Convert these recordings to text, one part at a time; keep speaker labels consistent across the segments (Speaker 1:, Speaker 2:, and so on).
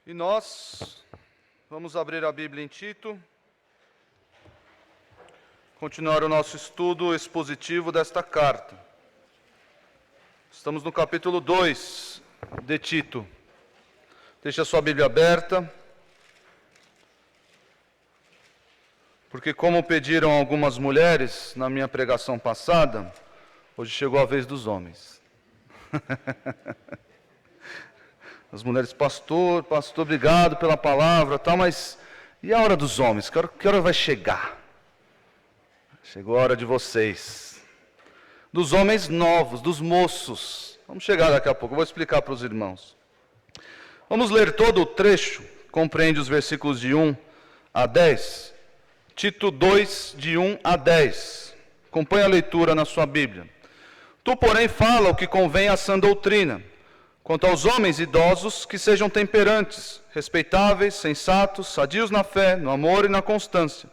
Speaker 1: E nós vamos abrir a Bíblia em Tito, continuar o nosso estudo expositivo desta carta. Estamos no capítulo 2 de Tito. Deixe a sua Bíblia aberta, porque como pediram algumas mulheres na minha pregação passada, hoje chegou a vez dos homens. As mulheres, pastor, obrigado pela palavra, tal, mas e a hora dos homens? Que hora vai chegar? Chegou a hora de vocês. Dos homens novos, dos moços. Vamos chegar daqui a pouco, eu vou explicar para os irmãos. Vamos ler todo o trecho, compreende os versículos de 1 a 10. Tito 2, de 1 a 10. Acompanhe a leitura na sua Bíblia. Tu, porém, fala o que convém à sã doutrina. Quanto aos homens idosos, que sejam temperantes, respeitáveis, sensatos, sadios na fé, no amor e na constância.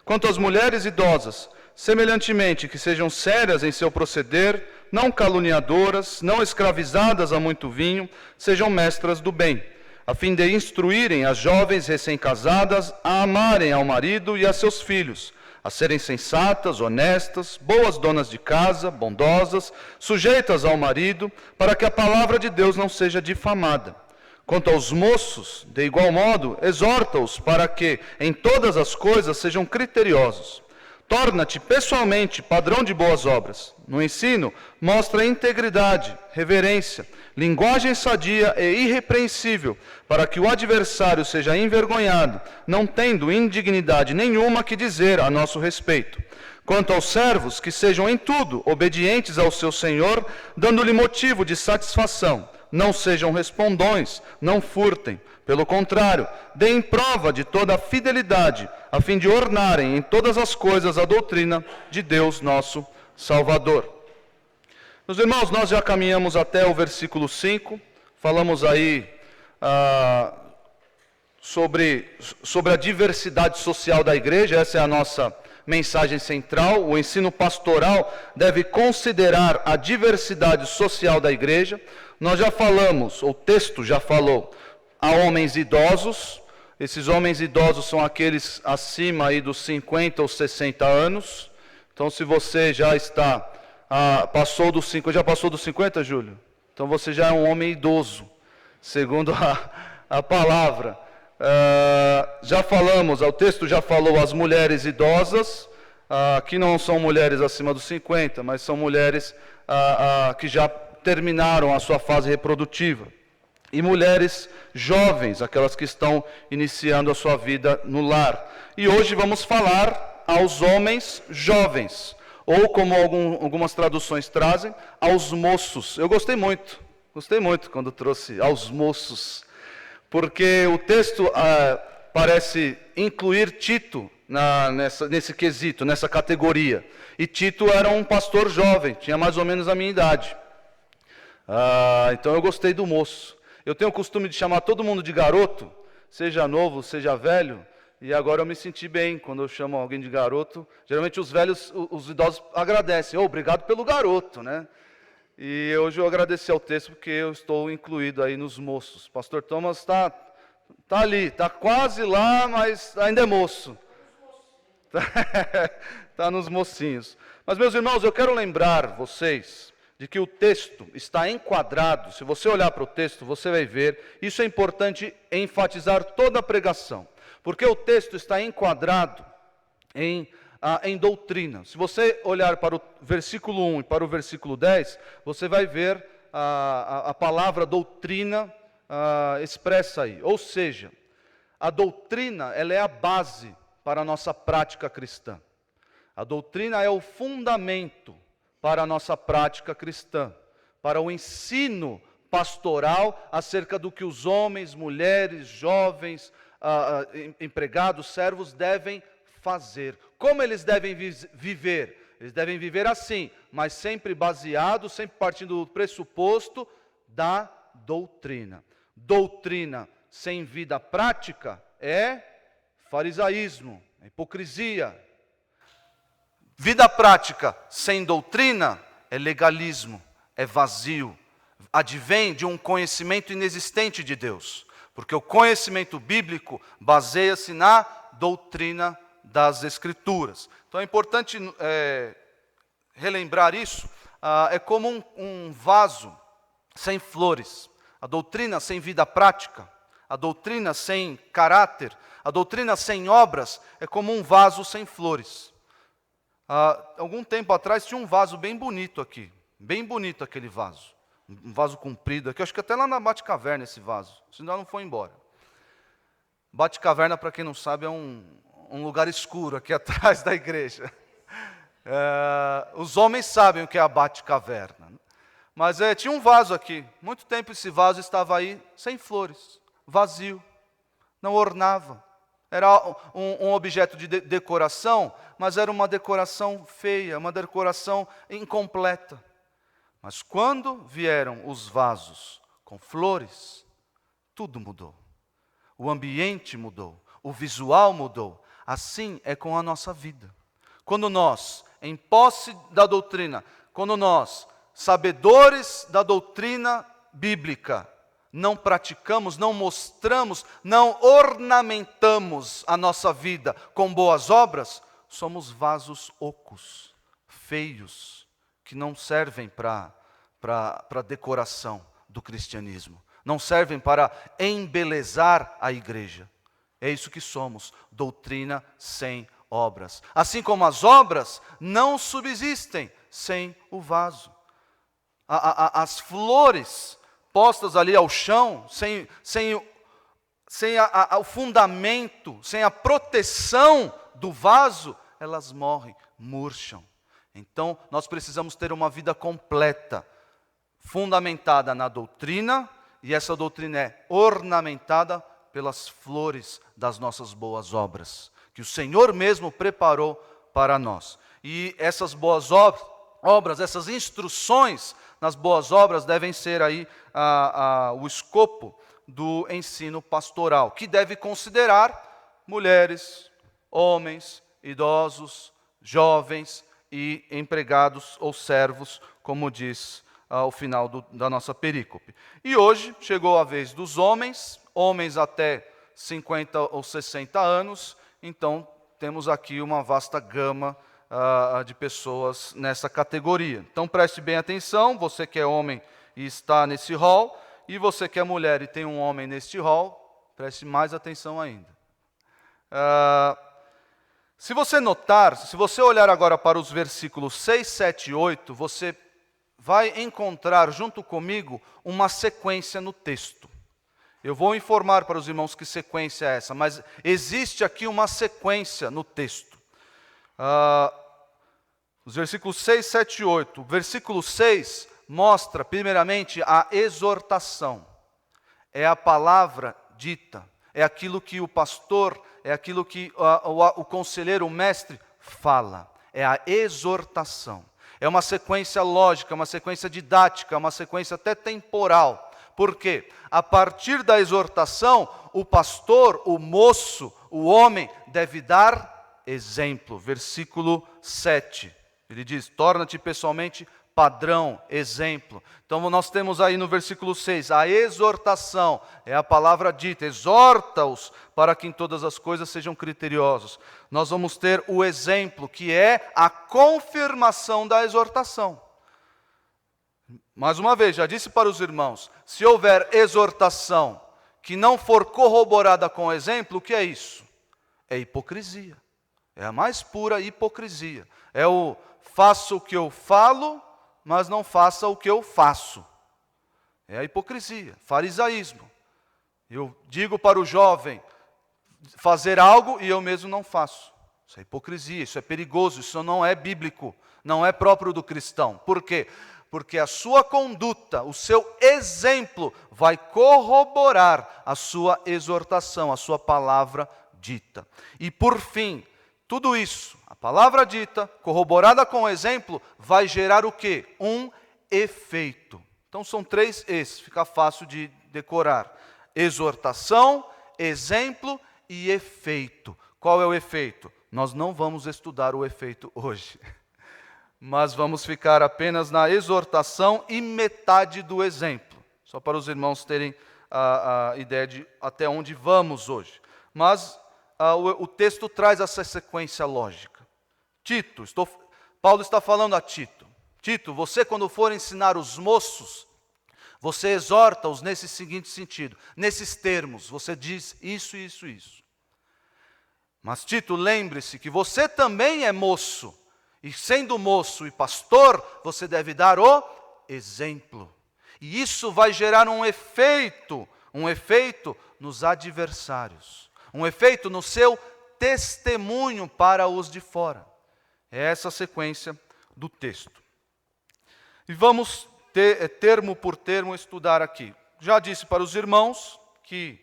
Speaker 1: Quanto às mulheres idosas, semelhantemente, que sejam sérias em seu proceder, não caluniadoras, não escravizadas a muito vinho, sejam mestras do bem, a fim de instruírem as jovens recém-casadas a amarem ao marido e a seus filhos, a serem sensatas, honestas, boas donas de casa, bondosas, sujeitas ao marido, para que a palavra de Deus não seja difamada. Quanto aos moços, de igual modo, exorta-os para que, em todas as coisas, sejam criteriosos. Torna-te pessoalmente padrão de boas obras. No ensino, mostra integridade, reverência, linguagem sadia e irrepreensível, para que o adversário seja envergonhado, não tendo indignidade nenhuma que dizer a nosso respeito. Quanto aos servos, que sejam em tudo obedientes ao seu Senhor, dando-lhe motivo de satisfação. Não sejam respondões, não furtem. Pelo contrário, deem prova de toda a fidelidade, a fim de ornarem em todas as coisas a doutrina de Deus nosso Salvador. Meus irmãos, nós já caminhamos até o versículo 5, falamos aí sobre a diversidade social da igreja, essa é a nossa mensagem central. O ensino pastoral deve considerar a diversidade social da igreja. Nós já falamos, o texto já falou, a homens idosos. Esses homens idosos são aqueles acima aí dos 50 ou 60 anos. Então, se você já está, passou dos 50, já passou dos 50, Júlio? Então, você já é um homem idoso, segundo a palavra. Já falamos, o texto já falou as mulheres idosas, que não são mulheres acima dos 50, mas são mulheres que já terminaram a sua fase reprodutiva. E mulheres jovens, aquelas que estão iniciando a sua vida no lar. E hoje vamos falar aos homens jovens, ou como algumas traduções trazem, aos moços. Eu gostei muito quando trouxe aos moços, porque o texto parece incluir Tito nesse quesito, nessa categoria. E Tito era um pastor jovem, tinha mais ou menos a minha idade. Então eu gostei do moço. Eu tenho o costume de chamar todo mundo de garoto, seja novo, seja velho, e agora eu me senti bem quando eu chamo alguém de garoto. Geralmente os velhos, os idosos agradecem, obrigado pelo garoto, né? E hoje eu agradeci ao texto porque eu estou incluído aí nos moços. Pastor Thomas está ali, está quase lá, mas ainda é moço. Está nos mocinhos. Mas, meus irmãos, eu quero lembrar vocês de que o texto está enquadrado. Se você olhar para o texto, você vai ver. Isso é importante enfatizar toda a pregação, porque o texto está enquadrado em doutrina. Se você olhar para o versículo 1 e para o versículo 10, você vai ver a palavra doutrina expressa aí. Ou seja, a doutrina, ela é a base para a nossa prática cristã. A doutrina é o fundamento para a nossa prática cristã, para o ensino pastoral acerca do que os homens, mulheres, jovens, empregados, servos devem fazer. Como eles devem viver? Eles devem viver assim, mas sempre baseado, sempre partindo do pressuposto da doutrina. Doutrina sem vida prática é farisaísmo, é hipocrisia. Vida prática sem doutrina é legalismo, é vazio, advém de um conhecimento inexistente de Deus. Porque o conhecimento bíblico baseia-se na doutrina das Escrituras. Então é importante relembrar isso. É como um vaso sem flores, a doutrina sem vida prática, a doutrina sem caráter, a doutrina sem obras, é como um vaso sem flores. Algum tempo atrás tinha um vaso bem bonito aqui, bem bonito aquele vaso, um vaso comprido aqui, acho que até lá na Batcaverna esse vaso, senão não foi embora. Batcaverna, para quem não sabe, é um lugar escuro aqui atrás da igreja. Os homens sabem o que é a Batcaverna. Mas tinha um vaso aqui. Muito tempo esse vaso estava aí sem flores, vazio, não ornava. Era um objeto de decoração, mas era uma decoração feia, uma decoração incompleta. Mas quando vieram os vasos com flores, tudo mudou. O ambiente mudou, o visual mudou. Assim é com a nossa vida. Quando nós, em posse da doutrina, quando nós, sabedores da doutrina bíblica, não praticamos, não mostramos, não ornamentamos a nossa vida com boas obras, somos vasos ocos, feios, que não servem para decoração do cristianismo, não servem para embelezar a igreja. É isso que somos, doutrina sem obras. Assim como as obras não subsistem sem o vaso. As flores postas ali ao chão, sem o fundamento, sem a proteção do vaso, elas morrem, murcham. Então, nós precisamos ter uma vida completa, fundamentada na doutrina, e essa doutrina é ornamentada pelas flores das nossas boas obras, que o Senhor mesmo preparou para nós. E essas boas obras, essas instruções nas boas obras devem ser aí o escopo do ensino pastoral, que deve considerar mulheres, homens, idosos, jovens e empregados ou servos, como diz ao final da nossa perícope. E hoje chegou a vez dos homens até 50 ou 60 anos, então temos aqui uma vasta gama de pessoas nessa categoria. Então preste bem atenção, você que é homem e está nesse hall, e você que é mulher e tem um homem neste hall, preste mais atenção ainda. Se você notar, se você olhar agora para os versículos 6, 7 e 8, você vai encontrar junto comigo uma sequência no texto. Eu vou informar para os irmãos que sequência é essa, mas existe aqui uma sequência no texto. Os versículos 6, 7 e 8. O versículo 6 mostra, primeiramente, a exortação. É a palavra dita, é aquilo que o pastor, é aquilo que o conselheiro, o mestre, fala. É a exortação. É uma sequência lógica, uma sequência didática, uma sequência até temporal. Por quê? A partir da exortação, o pastor, o moço, o homem, deve dar exemplo. Versículo 7. Ele diz, torna-te pessoalmente padrão, exemplo. Então nós temos aí no versículo 6, a exortação, é a palavra dita, exorta-os para que em todas as coisas sejam criteriosos. Nós vamos ter o exemplo, que é a confirmação da exortação. Mais uma vez, já disse para os irmãos, se houver exortação que não for corroborada com exemplo, o que é isso? É hipocrisia. É a mais pura hipocrisia. É o faço o que eu falo, mas não faça o que eu faço. É a hipocrisia, farisaísmo. Eu digo para o jovem fazer algo e eu mesmo não faço. Isso é hipocrisia, isso é perigoso, isso não é bíblico, não é próprio do cristão. Por quê? Porque a sua conduta, o seu exemplo vai corroborar a sua exortação, a sua palavra dita. E por fim, tudo isso, a palavra dita, corroborada com o exemplo, vai gerar o quê? Um efeito. Então são 3 E's, fica fácil de decorar. Exortação, exemplo e efeito. Qual é o efeito? Nós não vamos estudar o efeito hoje, mas vamos ficar apenas na exortação e metade do exemplo. Só para os irmãos terem a ideia de até onde vamos hoje. Mas o texto traz essa sequência lógica. Tito, Paulo está falando a Tito. Tito, você quando for ensinar os moços, você exorta-os nesse seguinte sentido, nesses termos, você diz isso, isso, isso. Mas Tito, lembre-se que você também é moço, e sendo moço e pastor, você deve dar o exemplo. E isso vai gerar um efeito nos adversários, um efeito no seu testemunho para os de fora. É essa a sequência do texto. E vamos termo por termo estudar aqui. Já disse para os irmãos que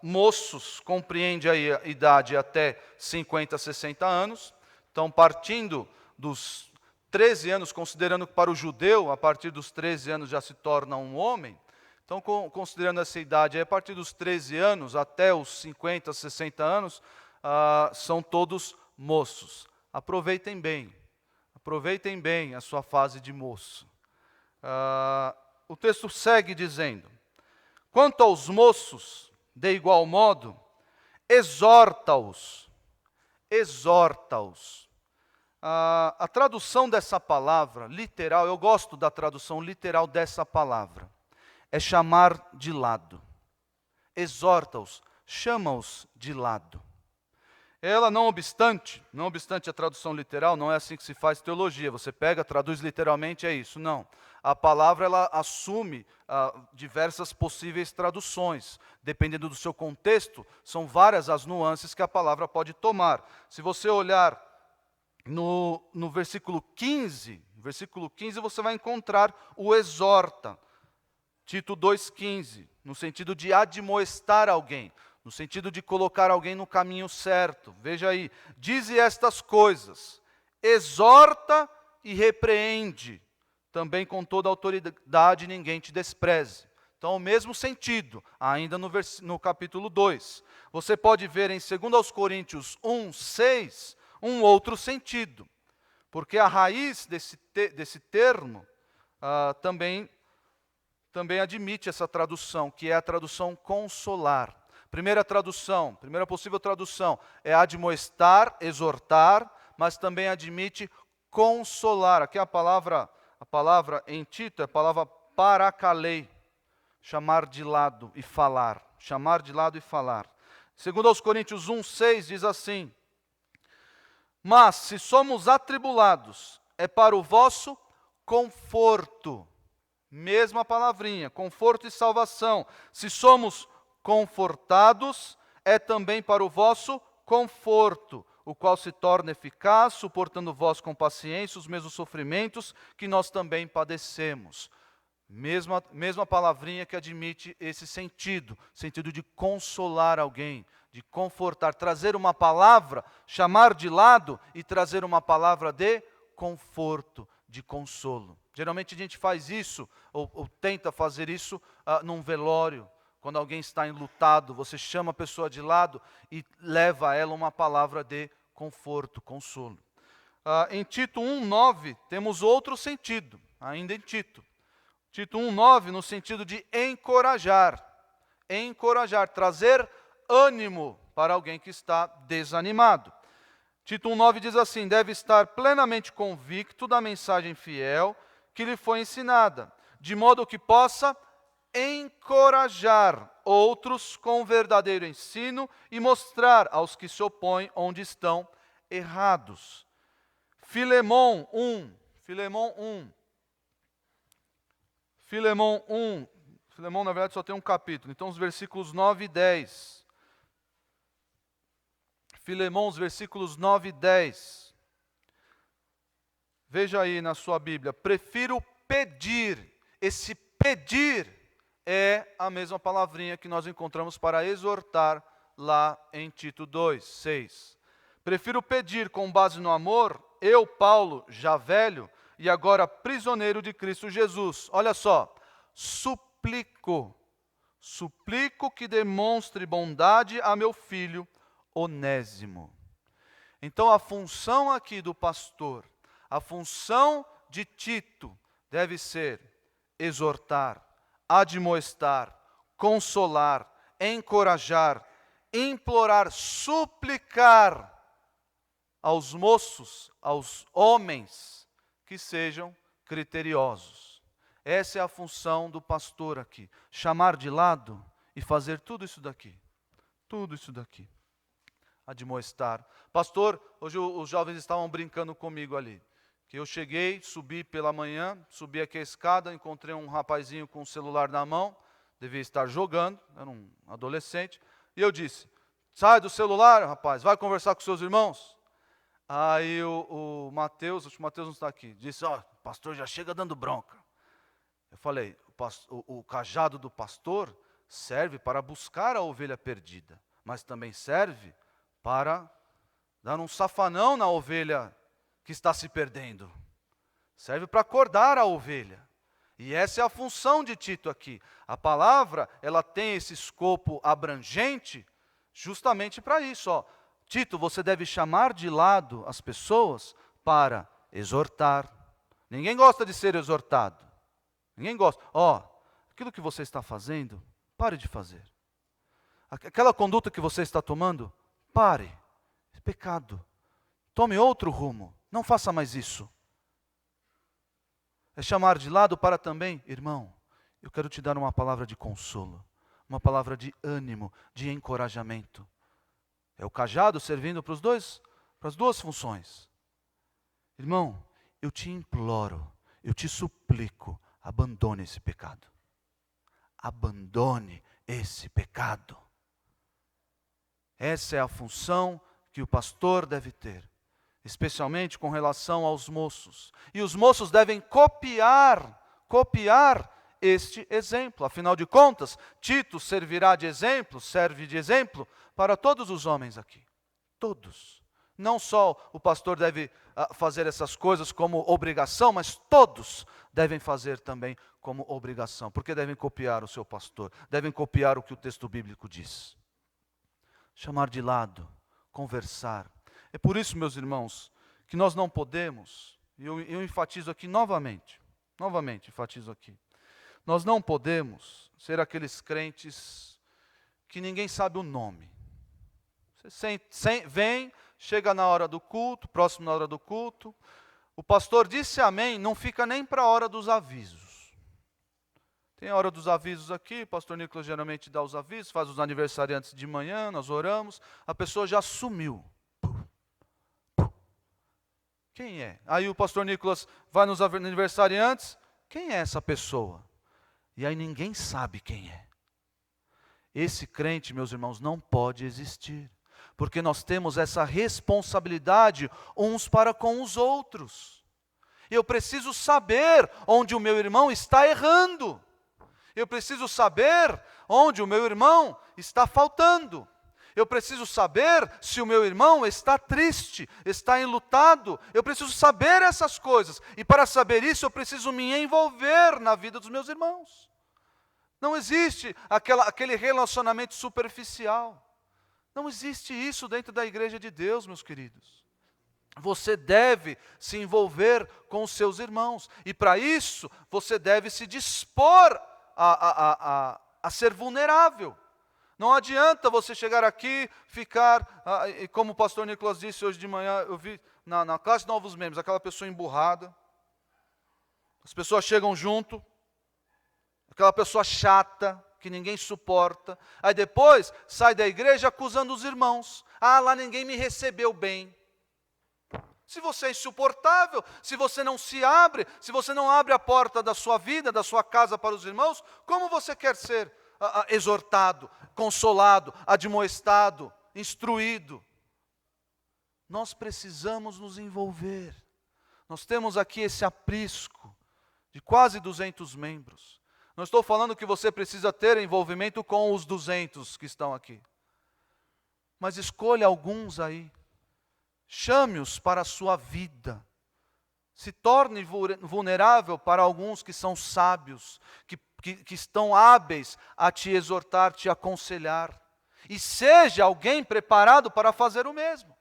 Speaker 1: moços compreende aí a idade até 50, 60 anos. Então, partindo dos 13 anos, considerando que para o judeu, a partir dos 13 anos já se torna um homem. Então, considerando essa idade, a partir dos 13 anos até os 50, 60 anos, são todos moços. Aproveitem bem a sua fase de moço. O texto segue dizendo: quanto aos moços, de igual modo, exorta-os. A tradução dessa palavra, literal, eu gosto da tradução literal dessa palavra, é chamar de lado. Exorta-os, chama-os de lado. Ela, não obstante a tradução literal, não é assim que se faz teologia. Você pega, traduz literalmente, é isso. Não. A palavra, ela assume diversas possíveis traduções. Dependendo do seu contexto, são várias as nuances que a palavra pode tomar. Se você olhar no versículo 15, você vai encontrar o exorta. Tito 2,15, no sentido de admoestar alguém, no sentido de colocar alguém no caminho certo. Veja aí, dize estas coisas, exorta e repreende, também com toda autoridade ninguém te despreze. Então, o mesmo sentido, ainda no capítulo 2. Você pode ver em 2 Coríntios 1,6, um outro sentido, porque a raiz desse termo também admite essa tradução, que é a tradução consolar. Primeira possível tradução é admoestar, exortar, mas também admite consolar. Aqui a palavra em Tito é a palavra parakalei, chamar de lado e falar. Chamar de lado e falar. Segundo aos Coríntios 1,6 diz assim: mas se somos atribulados, é para o vosso conforto. Mesma palavrinha, conforto e salvação. Se somos confortados, é também para o vosso conforto, o qual se torna eficaz, suportando vós com paciência os mesmos sofrimentos que nós também padecemos. Mesma palavrinha que admite esse sentido de consolar alguém, de confortar, trazer uma palavra, chamar de lado e trazer uma palavra de conforto, de consolo. Geralmente a gente faz isso, ou tenta fazer isso num velório. Quando alguém está enlutado, você chama a pessoa de lado e leva a ela uma palavra de conforto, consolo. Em Tito 1,9 temos outro sentido, ainda em Tito. Tito 1,9 no sentido de encorajar, trazer ânimo para alguém que está desanimado. Tito 1,9 diz assim: deve estar plenamente convicto da mensagem fiel que lhe foi ensinada, de modo que possa encorajar outros com o verdadeiro ensino e mostrar aos que se opõem onde estão errados. Filemão 1. Filemão, na verdade, só tem um capítulo. Então, os versículos 9 e 10. Filemão, os versículos 9 e 10. Veja aí na sua Bíblia. Prefiro pedir. Esse pedir é a mesma palavrinha que nós encontramos para exortar lá em Tito 2:6. Prefiro pedir com base no amor, eu, Paulo, já velho, e agora prisioneiro de Cristo Jesus. Olha só, suplico que demonstre bondade a meu filho Onésimo. Então a função aqui do pastor, a função de Tito deve ser exortar, admoestar,
Speaker 2: consolar, encorajar, implorar, suplicar aos moços, aos homens, que sejam criteriosos. Essa é a função do pastor aqui. Chamar de lado e fazer tudo isso daqui. Tudo isso daqui. Admoestar. Pastor, hoje os jovens estavam brincando comigo ali. Que eu cheguei, subi pela manhã, subi aqui a escada, encontrei um rapazinho com o celular na mão, devia estar jogando, era um adolescente, e eu disse, sai do celular, rapaz, vai conversar com seus irmãos. Aí o Mateus, acho que o Mateus não está aqui, disse, ó, o pastor já chega dando bronca. Eu falei, o cajado do pastor serve para buscar a ovelha perdida, mas também serve para dar um safanão na ovelha que está se perdendo. Serve para acordar a ovelha. E essa é a função de Tito aqui. A palavra, ela tem esse escopo abrangente justamente para isso. Ó. Tito, você deve chamar de lado as pessoas para exortar. Ninguém gosta de ser exortado. Ninguém gosta. Ó, aquilo que você está fazendo, pare de fazer. Aquela conduta que você está tomando, pare. É pecado. Tome outro rumo. Não faça mais isso. É chamar de lado para também, irmão, eu quero te dar uma palavra de consolo, uma palavra de ânimo, de encorajamento. É o cajado servindo para as duas funções. Irmão, eu te imploro, eu te suplico, abandone esse pecado. Abandone esse pecado. Essa é a função que o pastor deve ter. Especialmente com relação aos moços. E os moços devem copiar este exemplo. Afinal de contas, Tito servirá de exemplo, serve de exemplo para todos os homens aqui. Todos. Não só o pastor deve fazer essas coisas como obrigação, mas todos devem fazer também como obrigação. Porque devem copiar o seu pastor, devem copiar o que o texto bíblico diz. Chamar de lado, conversar. É por isso, meus irmãos, que nós não podemos, e eu enfatizo aqui novamente enfatizo aqui, nós não podemos ser aqueles crentes que ninguém sabe o nome. Você vem, chega na hora do culto, próximo na hora do culto, o pastor disse amém, não fica nem para a hora dos avisos. Tem a hora dos avisos aqui, o pastor Nicolas geralmente dá os avisos, faz os aniversariantes de manhã, nós oramos, a pessoa já sumiu. Quem é? Aí o pastor Nicolas vai nos aniversariantes. Quem é essa pessoa? E aí ninguém sabe quem é. Esse crente, meus irmãos, não pode existir. Porque nós temos essa responsabilidade uns para com os outros. Eu preciso saber onde o meu irmão está errando. Eu preciso saber onde o meu irmão está faltando. Eu preciso saber se o meu irmão está triste, está enlutado. Eu preciso saber essas coisas. E para saber isso, eu preciso me envolver na vida dos meus irmãos. Não existe aquele relacionamento superficial. Não existe isso dentro da igreja de Deus, meus queridos. Você deve se envolver com os seus irmãos. E para isso, você deve se dispor a ser vulnerável. Não adianta você chegar aqui, ficar, como o pastor Nicolas disse hoje de manhã, eu vi na classe de novos membros, aquela pessoa emburrada, as pessoas chegam junto, aquela pessoa chata, que ninguém suporta, aí depois sai da igreja acusando os irmãos, lá ninguém me recebeu bem. Se você é insuportável, se você não se abre, se você não abre a porta da sua vida, da sua casa para os irmãos, como você quer ser exortado, consolado, admoestado, instruído? Nós precisamos nos envolver. Nós temos aqui esse aprisco de quase 200 membros. Não estou falando que você precisa ter envolvimento com os 200 que estão aqui. Mas escolha alguns aí. Chame-os para a sua vida. Se torne vulnerável para alguns que são sábios, que estão hábeis a te exortar, te aconselhar. E seja alguém preparado para fazer o mesmo.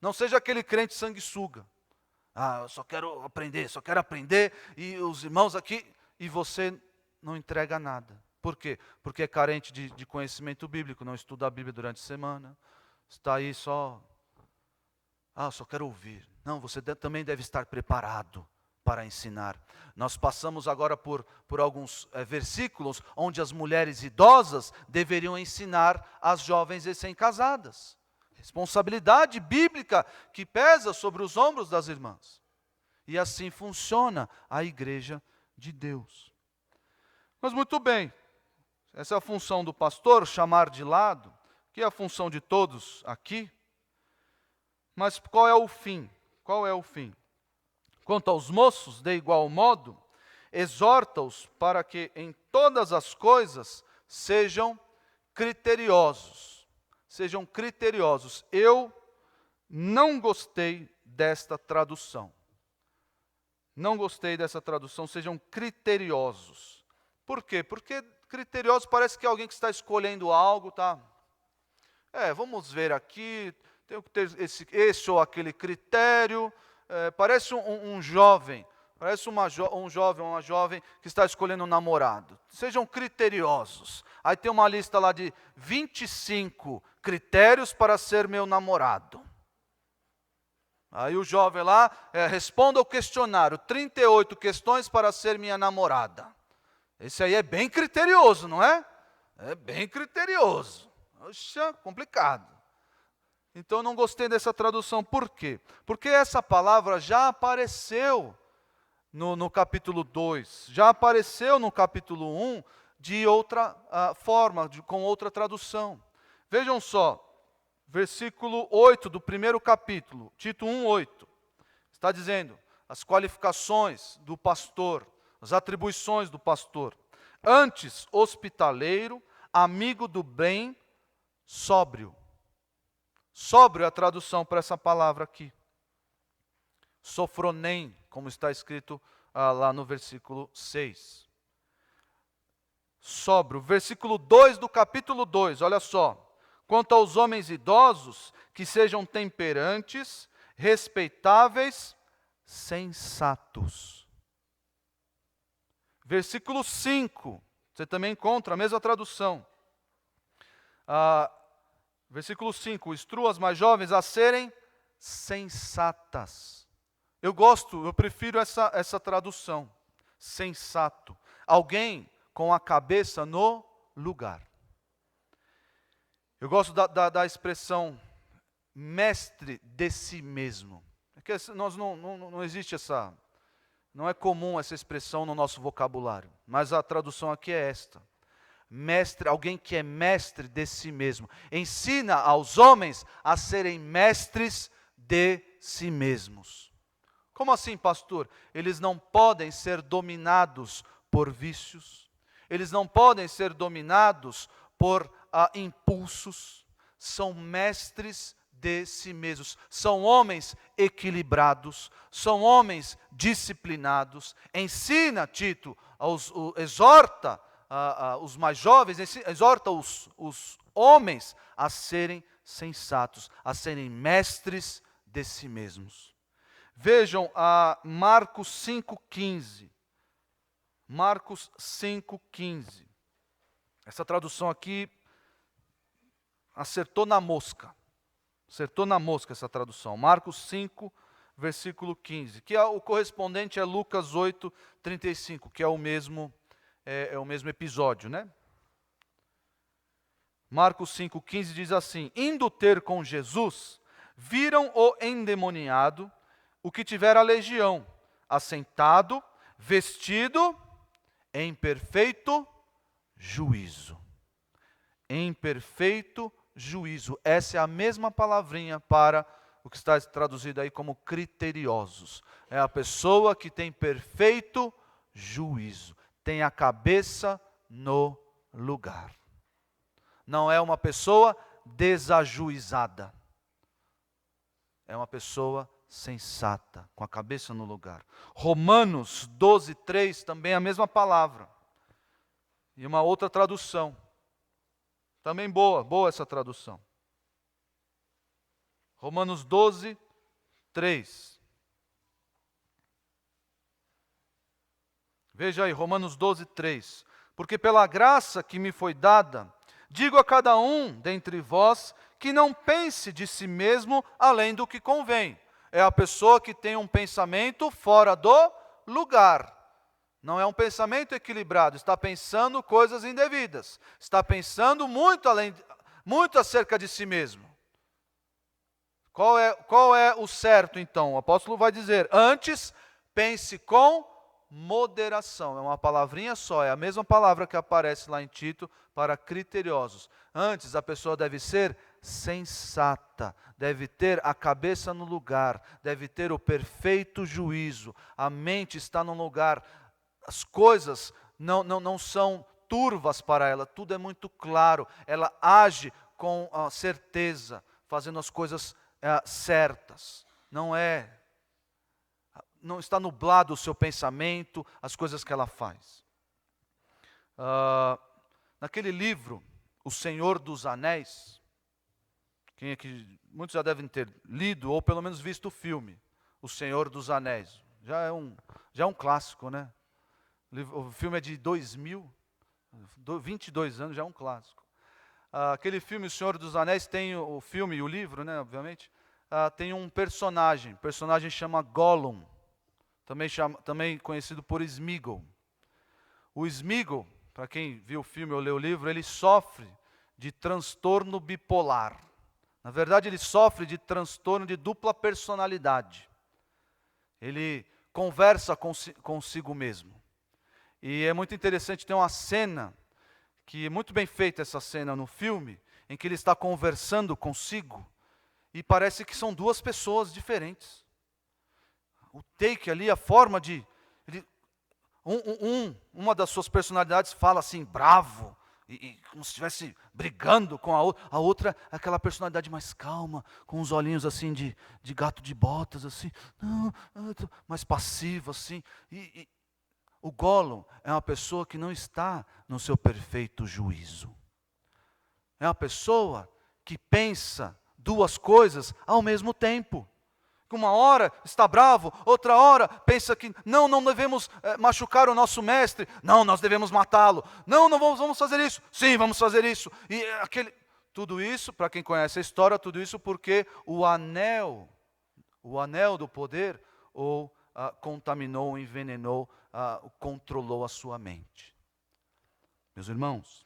Speaker 2: Não seja aquele crente sanguessuga. Eu só quero aprender, e os irmãos aqui, e você não entrega nada. Por quê? Porque é carente de conhecimento bíblico, não estuda a Bíblia durante a semana, está aí só quero ouvir. Não, você também deve estar preparado para ensinar. Nós passamos agora por alguns versículos onde as mulheres idosas deveriam ensinar as jovens recém-casadas. Responsabilidade bíblica que pesa sobre os ombros das irmãs. E assim funciona a igreja de Deus. Mas muito bem, essa é a função do pastor, chamar de lado, que é a função de todos aqui. Mas qual é o fim? Qual é o fim? Quanto aos moços, de igual modo, exorta-os para que em todas as coisas sejam criteriosos. Sejam criteriosos. Eu não gostei desta tradução. Não gostei dessa tradução, sejam criteriosos. Por quê? Porque criteriosos parece que é alguém que está escolhendo algo, tá? Vamos ver aqui, tenho que ter esse ou aquele critério. Parece um jovem, parece uma jovem que está escolhendo um namorado. Sejam criteriosos. Aí tem uma lista lá de 25 critérios para ser meu namorado. Aí o jovem lá, responda ao questionário, 38 questões para ser minha namorada. Esse aí é bem criterioso, não é? É bem criterioso. Oxa, complicado. Então eu não gostei dessa tradução. Por quê? Porque essa palavra já apareceu no capítulo 2, já apareceu no capítulo 1 de outra forma, com outra tradução. Vejam só, versículo 8 do primeiro capítulo, Tito 1:8, está dizendo as qualificações do pastor, as atribuições do pastor. Antes, hospitaleiro, amigo do bem, sóbrio. Sóbrio é a tradução para essa palavra aqui. Sofronem, como está escrito lá no versículo 6. Sóbrio. Versículo 2 do capítulo 2, olha só. Quanto aos homens idosos, que sejam temperantes, respeitáveis, sensatos. Versículo 5, você também encontra a mesma tradução. Versículo 5, instrua as mais jovens a serem sensatas. Eu prefiro essa tradução, sensato. Alguém com a cabeça no lugar. Eu gosto da expressão mestre de si mesmo. Porque não existe não é comum essa expressão no nosso vocabulário, mas a tradução aqui é esta. Mestre, alguém que é mestre de si mesmo. Ensina aos homens a serem mestres de si mesmos. Como assim, pastor? Eles não podem ser dominados por vícios. Eles não podem ser dominados por impulsos. São mestres de si mesmos. São homens equilibrados. São homens disciplinados. Ensina, Tito, exorta os mais jovens, exorta os homens a serem sensatos, a serem mestres de si mesmos. Vejam Marcos 5,15. Marcos 5,15. Essa tradução aqui acertou na mosca. Acertou na mosca essa tradução. Marcos 5, versículo 15. Que o correspondente é Lucas 8:35, que é o mesmo episódio, né? Marcos 5,15 diz assim: indo ter com Jesus, viram o endemoniado, o que tivera a legião, assentado, vestido em perfeito juízo. Em perfeito juízo. Essa é a mesma palavrinha para o que está traduzido aí como criteriosos. É a pessoa que tem perfeito juízo. Tem a cabeça no lugar. Não é uma pessoa desajuizada. É uma pessoa sensata, com a cabeça no lugar. Romanos 12:3 também é a mesma palavra. E uma outra tradução. Também boa essa tradução. Romanos 12:3. Veja aí, Romanos 12:3. Porque pela graça que me foi dada, digo a cada um dentre vós que não pense de si mesmo além do que convém. É a pessoa que tem um pensamento fora do lugar. Não é um pensamento equilibrado, está pensando coisas indevidas. Está pensando muito acerca de si mesmo. Qual é o certo, então? O apóstolo vai dizer: antes, pense com moderação. É uma palavrinha só, é a mesma palavra que aparece lá em Tito para criteriosos. Antes, a pessoa deve ser sensata, deve ter a cabeça no lugar, deve ter o perfeito juízo, a mente está no lugar, as coisas não são turvas para ela, tudo é muito claro, ela age com certeza, fazendo as coisas certas, não está nublado o seu pensamento, as coisas que ela faz. Naquele livro, O Senhor dos Anéis, muitos já devem ter lido ou pelo menos visto o filme, O Senhor dos Anéis. Já é um clássico, né? O filme é de 2000, 22 anos, já é um clássico. Aquele filme, O Senhor dos Anéis, tem o filme e o livro, né, obviamente, tem um personagem chama Gollum, também conhecido por Sméagol. O Sméagol, para quem viu o filme ou leu o livro, ele sofre de transtorno bipolar. Na verdade, ele sofre de transtorno de dupla personalidade. Ele conversa consigo mesmo. E é muito interessante, tem uma cena, que é muito bem feita essa cena no filme, em que ele está conversando consigo, e parece que são duas pessoas diferentes. O take ali, a forma de... Uma das suas personalidades fala assim, bravo, e como se estivesse brigando com a outra, aquela personalidade mais calma, com os olhinhos assim de gato de botas, assim, mais passivo, assim. O Gollum é uma pessoa que não está no seu perfeito juízo. É uma pessoa que pensa duas coisas ao mesmo tempo. Uma hora está bravo, outra hora pensa que não devemos machucar o nosso mestre. Não, nós devemos matá-lo. Não vamos fazer isso. Sim, vamos fazer isso. Tudo isso, para quem conhece a história, tudo isso porque o anel do poder contaminou, envenenou, controlou a sua mente. Meus irmãos,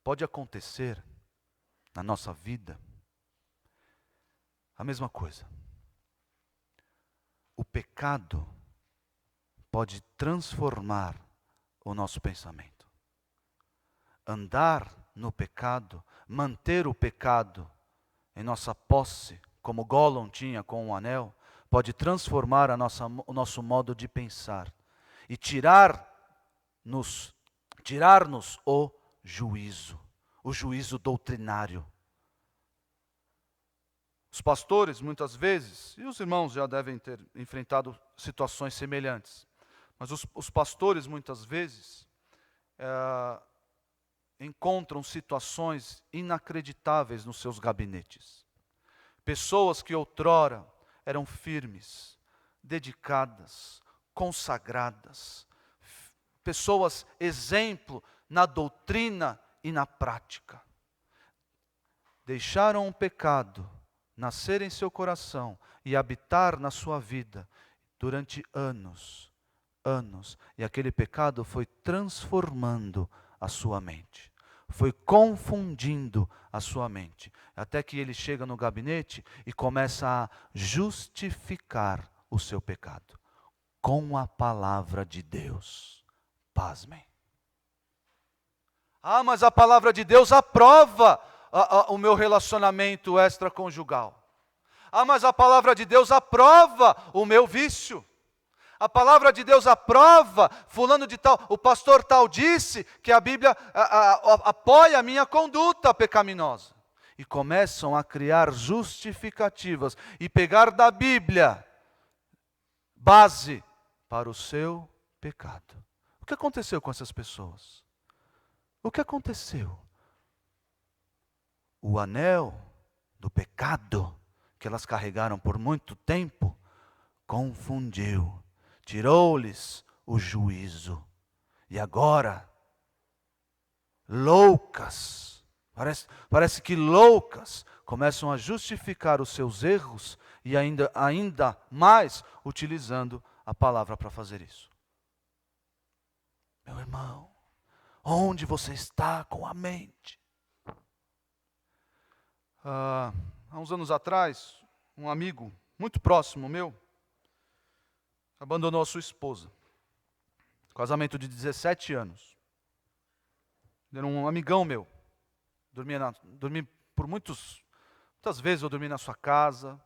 Speaker 2: pode acontecer na nossa vida a mesma coisa. O pecado pode transformar o nosso pensamento. Andar no pecado, manter o pecado em nossa posse, como Gollum tinha com o anel, pode transformar o nosso modo de pensar e tirar-nos o juízo doutrinário. Os pastores, muitas vezes, e os irmãos já devem ter enfrentado situações semelhantes, mas os pastores, muitas vezes, encontram situações inacreditáveis nos seus gabinetes. Pessoas que outrora eram firmes, dedicadas, consagradas, pessoas exemplo na doutrina e na prática. Deixaram o pecado nascer em seu coração e habitar na sua vida durante anos, e aquele pecado foi transformando a sua mente, foi confundindo a sua mente, até que ele chega no gabinete e começa a justificar o seu pecado com a palavra de Deus. Pasmem. Mas a palavra de Deus aprova o meu relacionamento extraconjugal. Mas a palavra de Deus aprova o meu vício. A palavra de Deus aprova, fulano de tal, o pastor tal disse que a Bíblia apoia a minha conduta pecaminosa. E começam a criar justificativas e pegar da Bíblia base para o seu pecado. O que aconteceu com essas pessoas? O que aconteceu? O anel do pecado que elas carregaram por muito tempo confundiu, tirou-lhes o juízo. E agora loucas, parece que loucas, começam a justificar os seus erros e ainda mais utilizando a palavra para fazer isso. Meu irmão, onde você está com a mente? Há uns anos atrás, um amigo muito próximo meu abandonou a sua esposa. Casamento de 17 anos. Ele era um amigão meu. Dormi por muitas vezes eu dormi na sua casa.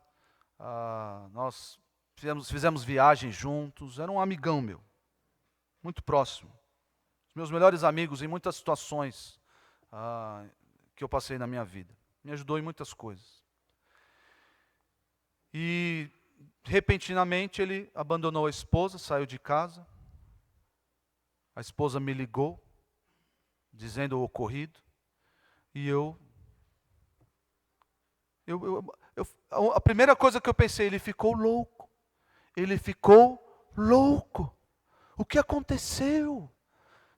Speaker 2: Nós fizemos viagem juntos. Era um amigão meu, muito próximo. Os meus melhores amigos em muitas situações que eu passei na minha vida. Me ajudou em muitas coisas. E repentinamente ele abandonou a esposa, saiu de casa. A esposa me ligou, dizendo o ocorrido. E a primeira coisa que eu pensei, ele ficou louco. Ele ficou louco. O que aconteceu?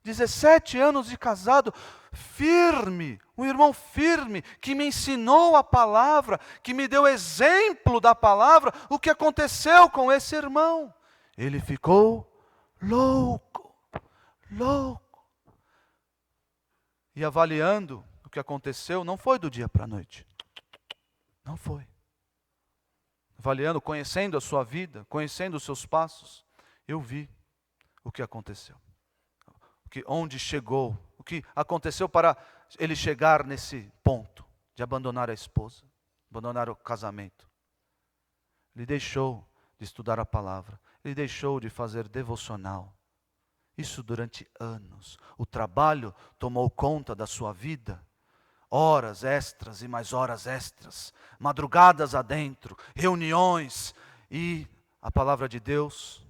Speaker 2: 17 anos de casado, firme, um irmão firme, que me ensinou a palavra, que me deu exemplo da palavra. O que aconteceu com esse irmão? Ele ficou louco, louco. E avaliando o que aconteceu, não foi do dia para a noite. Não foi. Avaliando, conhecendo a sua vida, conhecendo os seus passos, eu vi o que aconteceu. Onde chegou, o que aconteceu para ele chegar nesse ponto de abandonar a esposa, abandonar o casamento. Ele deixou de estudar a palavra, ele deixou de fazer devocional. Isso durante anos. O trabalho tomou conta da sua vida. Horas extras e mais horas extras, madrugadas adentro, reuniões e a palavra de Deus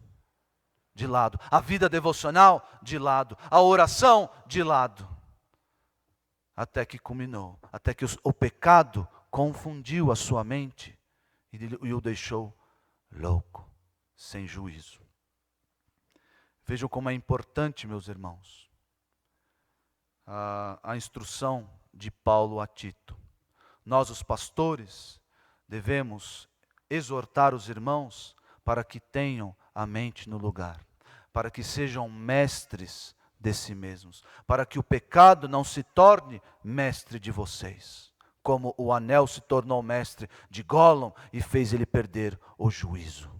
Speaker 2: de lado, a vida devocional de lado, a oração de lado, até que culminou, até que o pecado confundiu a sua mente e o deixou louco, sem juízo. Vejam como é importante, meus irmãos, a instrução de Paulo a Tito. Nós, os pastores, devemos exortar os irmãos para que tenham a mente no lugar, para que sejam mestres de si mesmos, para que o pecado não se torne mestre de vocês, como o anel se tornou mestre de Gollum e fez ele perder o juízo.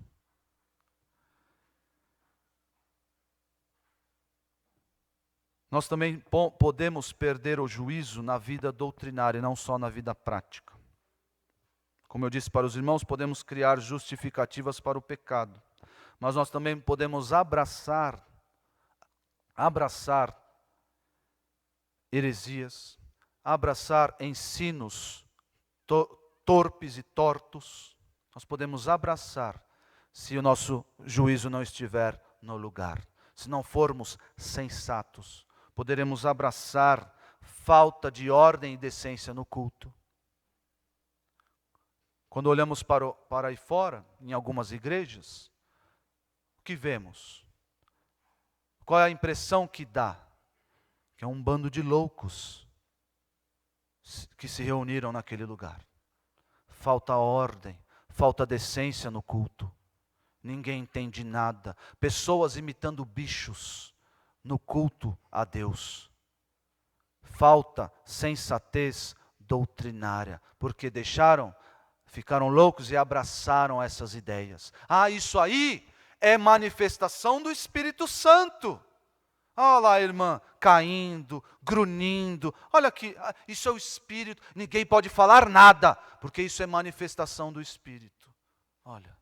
Speaker 2: Nós também podemos perder o juízo na vida doutrinária, não só na vida prática. Como eu disse para os irmãos, podemos criar justificativas para o pecado, mas nós também podemos abraçar heresias, abraçar ensinos torpes e tortos. Nós podemos abraçar se o nosso juízo não estiver no lugar, se não formos sensatos. Poderemos abraçar falta de ordem e decência no culto. Quando olhamos para aí fora, em algumas igrejas, o que vemos? Qual é a impressão que dá? Que é um bando de loucos que se reuniram naquele lugar. Falta ordem, falta decência no culto. Ninguém entende nada. Pessoas imitando bichos no culto a Deus. Falta sensatez doutrinária, porque ficaram loucos e abraçaram essas ideias. Isso aí é manifestação do Espírito Santo. Olha lá, irmã, caindo, grunhindo. Olha aqui, isso é o Espírito. Ninguém pode falar nada, porque isso é manifestação do Espírito. Olha,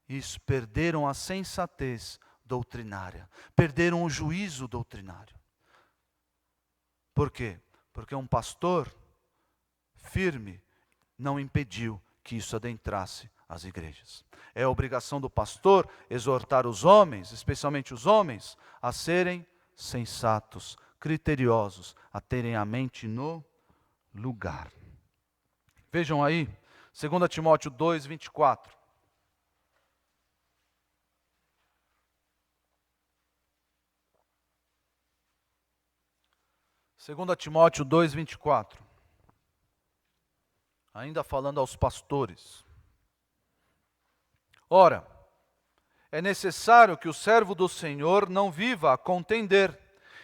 Speaker 2: isso, perderam a sensatez doutrinária. Perderam o juízo doutrinário. Por quê? Porque um pastor firme não impediu que isso adentrasse as igrejas. É a obrigação do pastor exortar os homens, especialmente os homens, a serem sensatos, criteriosos, a terem a mente no lugar. Vejam aí, 2 Timóteo 2, 24. 2 Timóteo 2:24. Ainda falando aos pastores. Ora, é necessário que o servo do Senhor não viva a contender,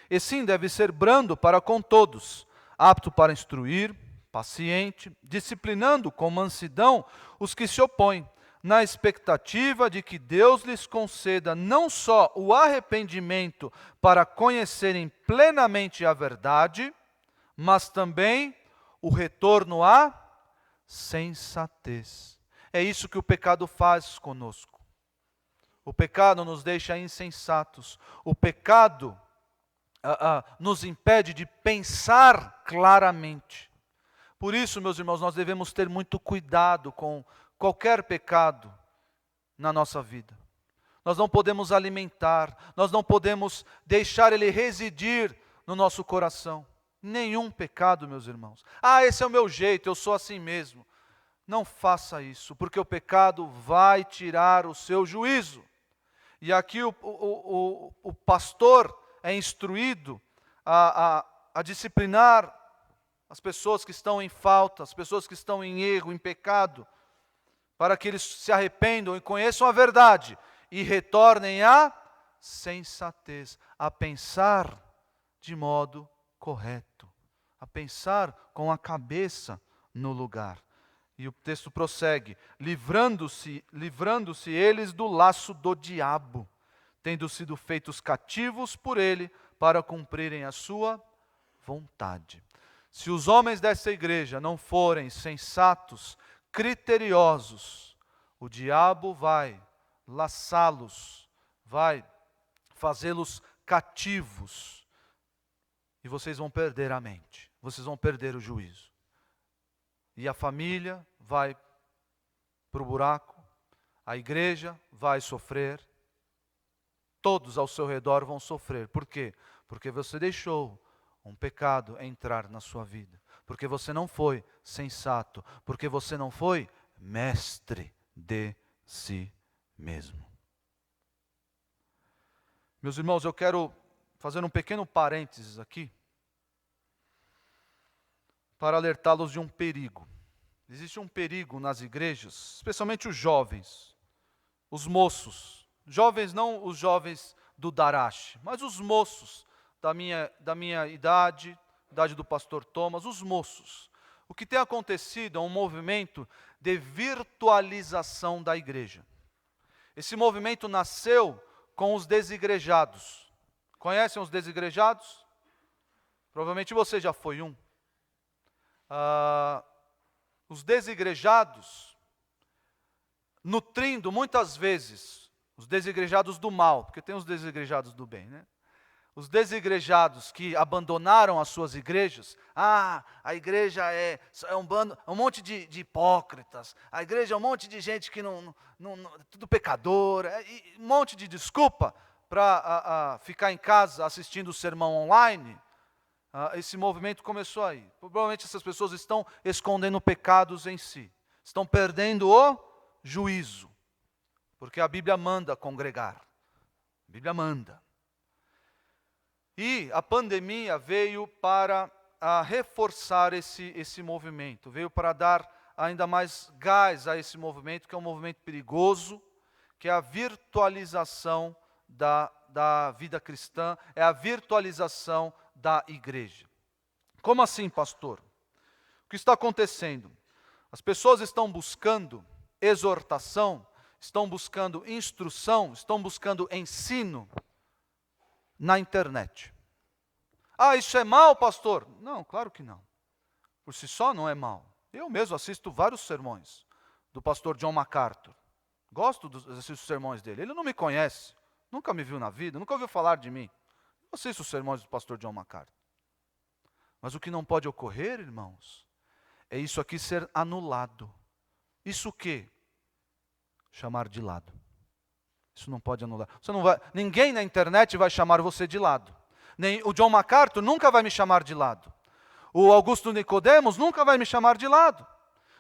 Speaker 2: e sim deve ser brando para com todos, apto para instruir, paciente, disciplinando com mansidão os que se opõem, na expectativa de que Deus lhes conceda não só o arrependimento para conhecerem plenamente a verdade, mas também o retorno à sensatez. É isso que o pecado faz conosco. O pecado nos deixa insensatos. O pecado nos impede de pensar claramente. Por isso, meus irmãos, nós devemos ter muito cuidado com qualquer pecado na nossa vida. Nós não podemos alimentar, nós não podemos deixar ele residir no nosso coração. Nenhum pecado, meus irmãos. Esse é o meu jeito, eu sou assim mesmo. Não faça isso, porque o pecado vai tirar o seu juízo. E aqui o pastor é instruído a disciplinar as pessoas que estão em falta, as pessoas que estão em erro, em pecado, para que eles se arrependam e conheçam a verdade e retornem à sensatez, a pensar de modo correto, a pensar com a cabeça no lugar. E o texto prossegue, livrando-se eles do laço do diabo, tendo sido feitos cativos por ele para cumprirem a sua vontade. Se os homens dessa igreja não forem sensatos, criteriosos, o diabo vai laçá-los, vai fazê-los cativos, e vocês vão perder a mente, vocês vão perder o juízo. E a família vai para o buraco, a igreja vai sofrer, todos ao seu redor vão sofrer. Por quê? Porque você deixou um pecado entrar na sua vida. Porque você não foi sensato. Porque você não foi mestre de si mesmo. Meus irmãos, eu quero fazer um pequeno parênteses aqui para alertá-los de um perigo. Existe um perigo nas igrejas, especialmente os jovens, os moços. Jovens, não os jovens do Darache, mas os moços da minha idade do pastor Thomas, os moços. O que tem acontecido é um movimento de virtualização da igreja. Esse movimento nasceu com os desigrejados. Conhecem os desigrejados? Provavelmente você já foi um. Os desigrejados, nutrindo muitas vezes os desigrejados do mal, porque tem os desigrejados do bem, né? Os desigrejados que abandonaram as suas igrejas, a igreja é um monte de hipócritas, a igreja é um monte de gente que tudo pecador, um monte de desculpa para ficar em casa assistindo o sermão online. Esse movimento começou aí. Provavelmente essas pessoas estão escondendo pecados em si, estão perdendo o juízo, porque a Bíblia manda congregar, a Bíblia manda. E a pandemia veio para reforçar esse movimento, veio para dar ainda mais gás a esse movimento, que é um movimento perigoso, que é a virtualização da vida cristã, é a virtualização da igreja. Como assim, pastor? O que está acontecendo? As pessoas estão buscando exortação, estão buscando instrução, estão buscando ensino na internet. Isso é mal, pastor? Não, claro que não. Por si só não é mal. Eu mesmo assisto vários sermões do pastor John MacArthur. Gosto de assistir os sermões dele. Ele não me conhece, nunca me viu na vida, nunca ouviu falar de mim. Eu assisto os sermões do pastor John MacArthur. Mas o que não pode ocorrer, irmãos, é isso aqui ser anulado. Isso o quê? Chamar de lado. Isso não pode anular. Ninguém na internet vai chamar você de lado. Nem o John MacArthur nunca vai me chamar de lado. O Augusto Nicodemos nunca vai me chamar de lado.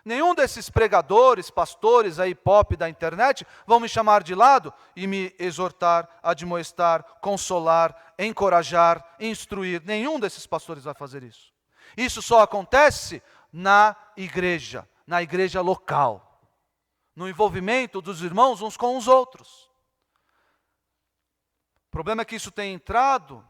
Speaker 2: Nenhum desses pregadores, pastores aí pop da internet vão me chamar de lado e me exortar, admoestar, consolar, encorajar, instruir. Nenhum desses pastores vai fazer isso. Isso só acontece na igreja local, no envolvimento dos irmãos uns com os outros. O problema é que isso tem entrado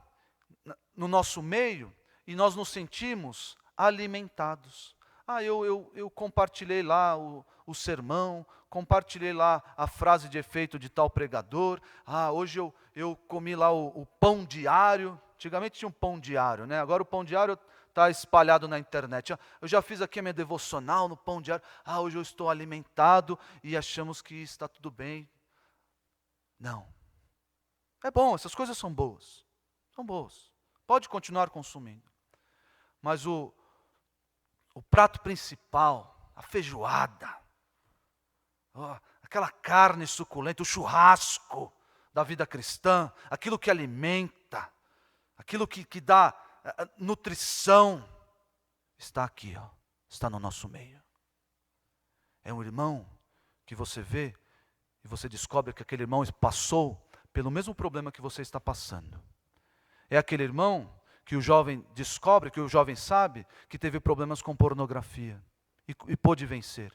Speaker 2: no nosso meio e nós nos sentimos alimentados. Eu compartilhei lá o sermão, compartilhei lá a frase de efeito de tal pregador. Hoje eu comi lá o pão diário. Antigamente tinha um pão diário, né? Agora o pão diário está espalhado na internet. Eu já fiz aqui a minha devocional no pão diário. Hoje eu estou alimentado e achamos que está tudo bem. Não. É bom, essas coisas são boas. São boas. Pode continuar consumindo. Mas o prato principal, a feijoada, aquela carne suculenta, o churrasco da vida cristã, aquilo que alimenta, aquilo que dá nutrição, está aqui, está no nosso meio. É um irmão que você vê e você descobre que aquele irmão passou pelo mesmo problema que você está passando. É aquele irmão que o jovem descobre, que o jovem sabe, que teve problemas com pornografia e pôde vencer.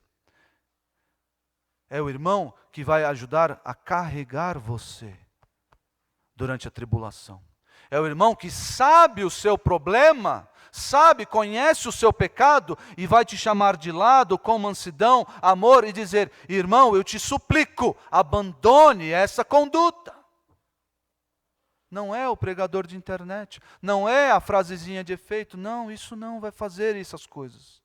Speaker 2: É o irmão que vai ajudar a carregar você durante a tribulação. É o irmão que sabe o seu problema, conhece o seu pecado e vai te chamar de lado com mansidão, amor e dizer: irmão, eu te suplico, abandone essa conduta. Não é o pregador de internet, não é a frasezinha de efeito, não, isso não vai fazer essas coisas.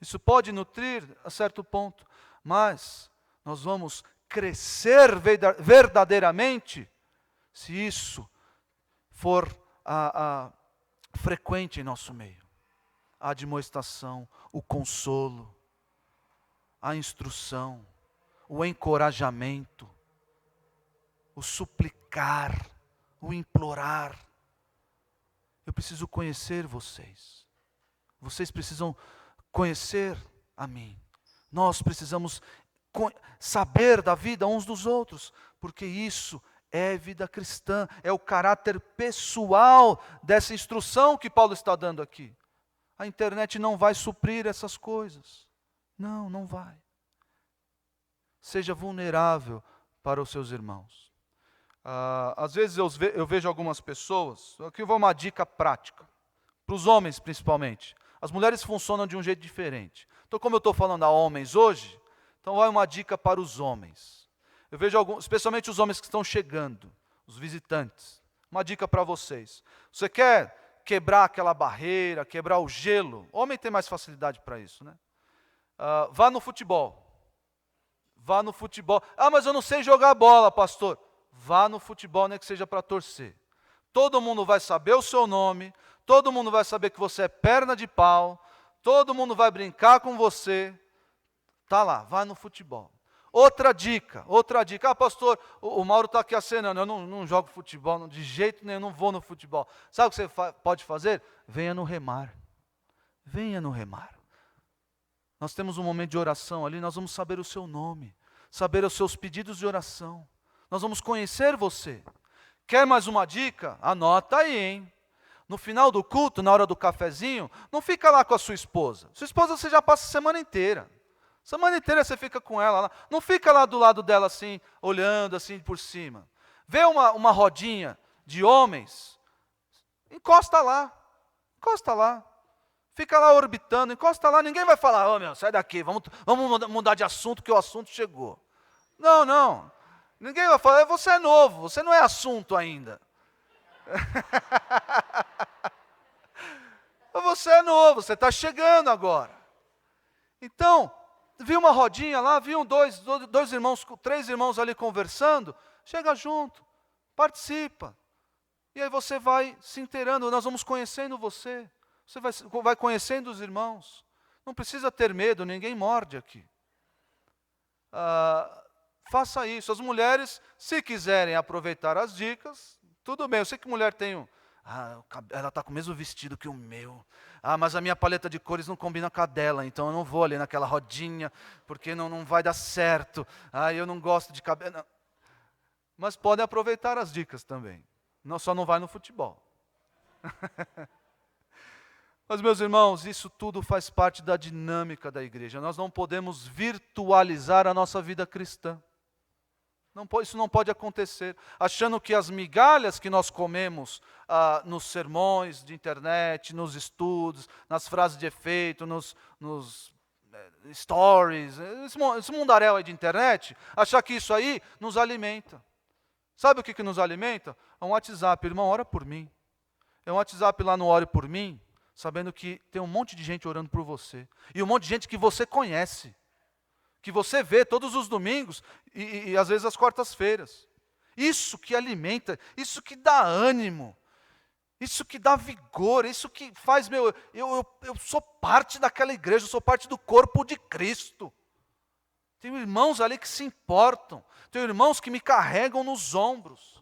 Speaker 2: Isso pode nutrir a certo ponto, mas nós vamos crescer verdadeiramente se isso for frequente em nosso meio. A admoestação, o consolo, a instrução, o encorajamento, o suplicar, o implorar. Eu preciso conhecer vocês. Vocês precisam conhecer a mim. Nós precisamos saber da vida uns dos outros, porque isso é vida cristã, é o caráter pessoal dessa instrução que Paulo está dando aqui. A internet não vai suprir essas coisas. Não vai. Seja vulnerável para os seus irmãos. Às vezes eu vejo algumas pessoas, aqui vou uma dica prática, para os homens principalmente. As mulheres funcionam de um jeito diferente. Então, como eu estou falando a homens hoje, então vai uma dica para os homens. Eu vejo alguns, especialmente os homens que estão chegando, os visitantes. Uma dica para vocês. Você quer quebrar aquela barreira, quebrar o gelo? Homem tem mais facilidade para isso, né? Vá no futebol. Vá no futebol. Mas eu não sei jogar bola, pastor. Vá no futebol, nem que seja para torcer. Todo mundo vai saber o seu nome, todo mundo vai saber que você é perna de pau, todo mundo vai brincar com você. Tá lá, vá no futebol. Outra dica. Pastor, o Mauro está aqui acenando, eu não jogo futebol, de jeito nenhum, não vou no futebol. Sabe o que você pode fazer? Venha no remar. Venha no remar. Nós temos um momento de oração ali, nós vamos saber o seu nome, saber os seus pedidos de oração. Nós vamos conhecer você. Quer mais uma dica? Anota aí, hein? No final do culto, na hora do cafezinho, não fica lá com a sua esposa. Sua esposa você já passa a semana inteira. Semana inteira você fica com ela lá. Não fica lá do lado dela assim, olhando assim por cima. Vê uma rodinha de homens, encosta lá. Fica lá orbitando, encosta lá. Ninguém vai falar: meu, sai daqui, vamos mudar de assunto que o assunto chegou. Não. Ninguém vai falar: você é novo, você não é assunto ainda. Você é novo, você está chegando agora. Então, vi uma rodinha lá, vi dois irmãos, 3 irmãos ali conversando, chega junto, participa. E aí você vai se inteirando, nós vamos conhecendo você vai conhecendo os irmãos. Não precisa ter medo, ninguém morde aqui. Faça isso. As mulheres, se quiserem aproveitar as dicas, tudo bem. Eu sei que mulher tem Ela está com o mesmo vestido que o meu. Mas a minha paleta de cores não combina com a dela, então eu não vou ali naquela rodinha, porque não vai dar certo. Eu não gosto de cabelo. Não. Mas podem aproveitar as dicas também. Só não vai no futebol. Mas, meus irmãos, isso tudo faz parte da dinâmica da igreja. Nós não podemos virtualizar a nossa vida cristã. Isso não pode acontecer. Achando que as migalhas que nós comemos nos sermões de internet, nos estudos, nas frases de efeito, nos stories, esse mundaréu aí de internet, achar que isso aí nos alimenta. Sabe o que nos alimenta? É um WhatsApp. Irmão, ora por mim. É um WhatsApp lá no Ore por Mim, sabendo que tem um monte de gente orando por você. E um monte de gente que você conhece. Que você vê todos os domingos e às vezes às quartas-feiras. Isso que alimenta, isso que dá ânimo, isso que dá vigor, isso que faz eu sou parte daquela igreja, eu sou parte do corpo de Cristo. Tenho irmãos ali que se importam, tenho irmãos que me carregam nos ombros.